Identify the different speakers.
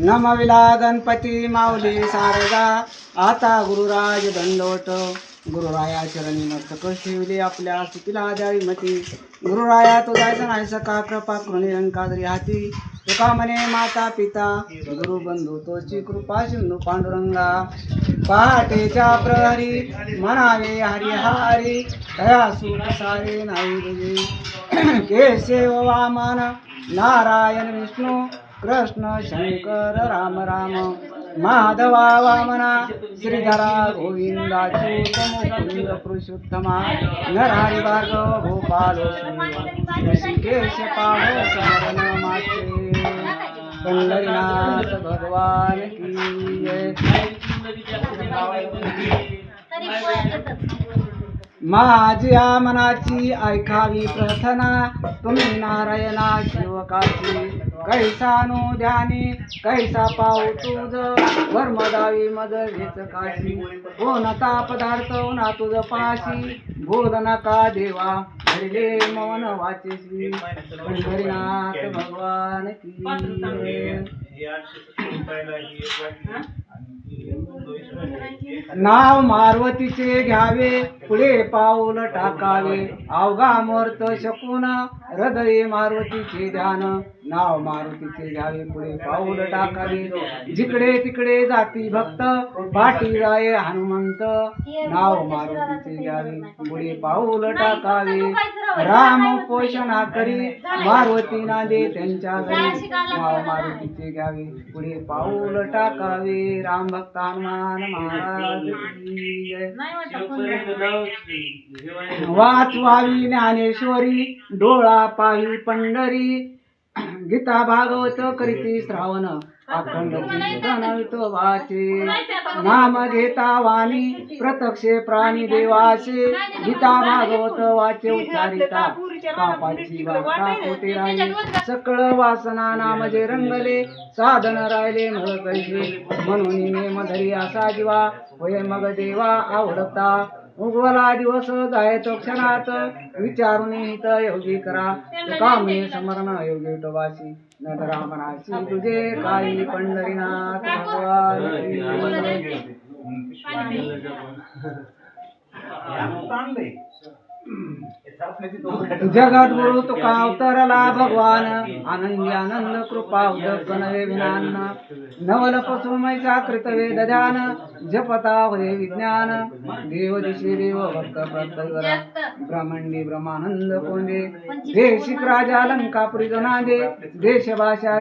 Speaker 1: नमविला गणपती माऊली सारगा, आता गुरुराज दंडोट. गुरुराया चरणी मस्तक ठेवले, आपल्या स्थितीला द्यावी मती. गुरुराया तो जायचा नाही सका, कृपा निरंकादरी हाती. तुका म्हणे माता पिता, गुरु बंधू तोची कृपा सिंधू पांडुरंगा. पहाटेच्या प्रहरी म्हणावे हरी हरी, दया सुख सारे नाही तुझे. केशव वामन नारायण विष्णू, कृष्ण शंकर राम राम. माधवा वामना श्रीधरा गोविंदा मुकुंद पुरुषोत्तमा. नरहरी भार्गव गोपाल ऋषिकेश पाव स्मरण माते. पंढरीनाथ भगवान की जय. माझ्या मनाची ऐकावी प्रार्थना, तुम्ही नारायणा शिवकाची. कैसा नो ध्यानी कैसा पाऊ तुझ, वर्मदावी मद घेच काशी. कोणता पदार्थ ना तुझ पाशी, बोल नका देवा हरिले मौन वाचेसी. पंढरीनाथ भगवान की जय. नाव मारुतीचे घ्यावे, पुढे पाऊल टाकावे. अवघा मूर्त शकून हृदय मारुतीचे ध्यान. नाव मारुतीचे घ्यावे, पुढे पाऊल टाकावे. जिकडे तिकडे जाती भक्त, पाठी जाये हनुमंत. नाव मारुतीचे घ्यावे, पुढे पाऊल टाकावे. राम पोषणा करी, मारुती नांदे त्यांच्या घरी. नाव मारुतीचे घ्यावे, पुढे पाऊल टाकावे. राम भक्त हनुमान महाराज की जय. वाचवावी ज्ञानेश्वरी, डोळा पाही पंढरी. गीता भागवत करीती श्रावण, अखंड कीर्तन वाचे. नाम घेता वाणी, प्रत्यक्षे प्राणी देवासे. गीता भागवत वाचे उच्चारिता, पापाची वार्ता कोटे राहिली. सकळ वासना नामजे रंगले, साधन राहिले नळ कैसे. म्हणून नेम धरी असा जीवा, होय मग देवा आवडता. उगवला दिवस जाय तो क्षणात, विचारून हित योगी करा. कामे समरण योगी टोवासी, न धरा मनाची तुझे काही. पंढरीनाथ भगवान की जय. जगद्गुरु तुका अवतरला भगवान, आनंदी आनंद कृपा उदक नवे विनान. नवल पसुमैसा कृत वेद ध्यान, जपता होय विज्ञान. देव दिशी देव भक्त प्रत्यय, ब्रह्मांडी ब्रह्मानंद कोंडे. देशिक राजा लंकापुरी जनादे, देश भाषा